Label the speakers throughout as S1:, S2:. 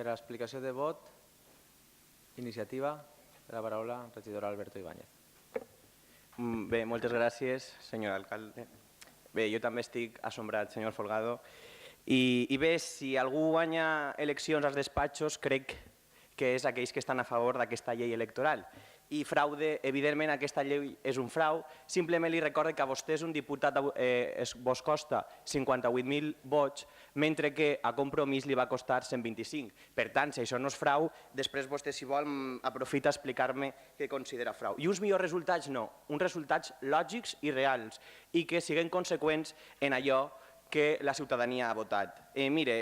S1: Per a l'explicació de vot, iniciativa, de la paraula, regidor Alberto Ibáñez.
S2: Bé, moltes gràcies, senyor alcalde. Bé, jo també estic assombrat, senyor Folgado. I bé, si algú guanya eleccions als despatxos, crec que és aquells que estan a favor d'aquesta llei electoral. I fraude, evidentment aquesta llei és un frau. Simplement li recordo que a vostès un diputat vos costa 58.000 vots, mentre que a Compromís li va costar 125. Per tant, si això no és frau, després vostè, si vol, aprofita a explicar-me què considera frau. I uns millors resultats no, uns resultats lògics i reals i que siguin conseqüents en allò que la ciutadania ha votat. Mire,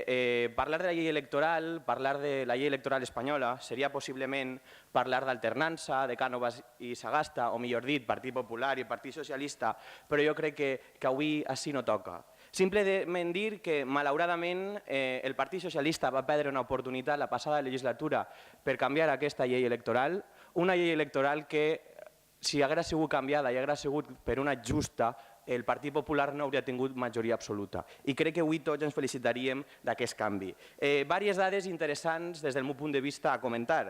S2: parlar de la llei electoral, parlar de la llei electoral espanyola, seria possiblement parlar d'alternança, de Cánovas i Sagasta, o millor dit, Partit Popular i Partit Socialista, però jo crec que avui així no toca. Simplement dir que, malauradament, el Partit Socialista va perdre una oportunitat la passada legislatura per canviar aquesta llei electoral, una llei electoral que, si hagués sigut canviada i hagués sigut per una justa, el Partit Popular no hauria tingut majoria absoluta. I crec que avui tots ens felicitaríem d'aquest canvi. Diverses dades interessants des del meu punt de vista a comentar.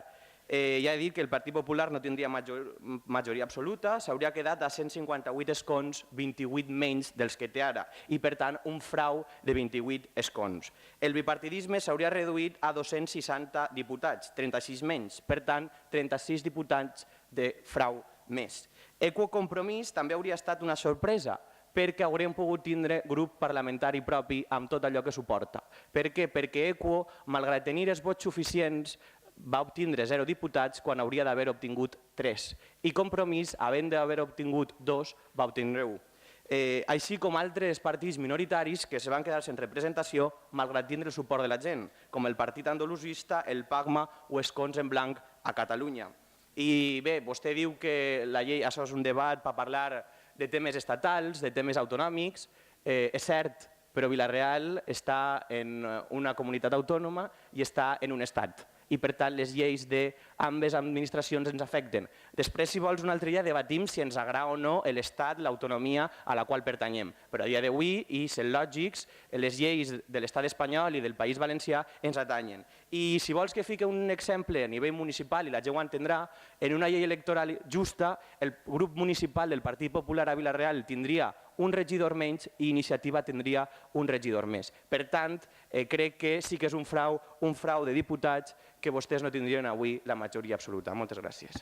S2: Ja he dit que el Partit Popular no tindria majoria absoluta, s'hauria quedat a 158 escons, 28 menys dels que té ara, i per tant un frau de 28 escons. El bipartidisme s'hauria reduït a 260 diputats, 36 menys, per tant 36 diputats de frau més. Equo Compromís també hauria estat una sorpresa, perquè hauríem pogut tindre grup parlamentari propi amb tot allò que suporta. Per què? Perquè Equo, malgrat tenir els vots suficients, va obtindre 0 diputats quan hauria d'haver obtingut 3. I Compromís, havent d'haver obtingut 2, va obtindre 1. Així com altres partits minoritaris que se van quedar sense representació malgrat tindre el suport de la gent, com el Partit Andalusista, el PACMA o Escons en Blanc a Catalunya. I bé, vostè diu que la llei, això és un debat per parlar de temes estatals, de temes autonòmics. És cert, però Vila-real està en una comunitat autònoma i està en un estat. I per tant les lleis d'ambes administracions ens afecten. Després, si vols, un altre dia debatim si ens agrada o no l'Estat, l'autonomia a la qual pertanyem. Però a dia d'avui, i sent lògics, les lleis de l'Estat espanyol i del País Valencià ens atanyen. I si vols que fiqui un exemple a nivell municipal, i la gent ho entendrà, en una llei electoral justa, el grup municipal del Partit Popular a Vila-real tindria un regidor menys i Iniciativa tindria un regidor més. Per tant, crec que sí que és un frau de diputats que vostès no tindrien avui la majoria absoluta. Moltes gràcies.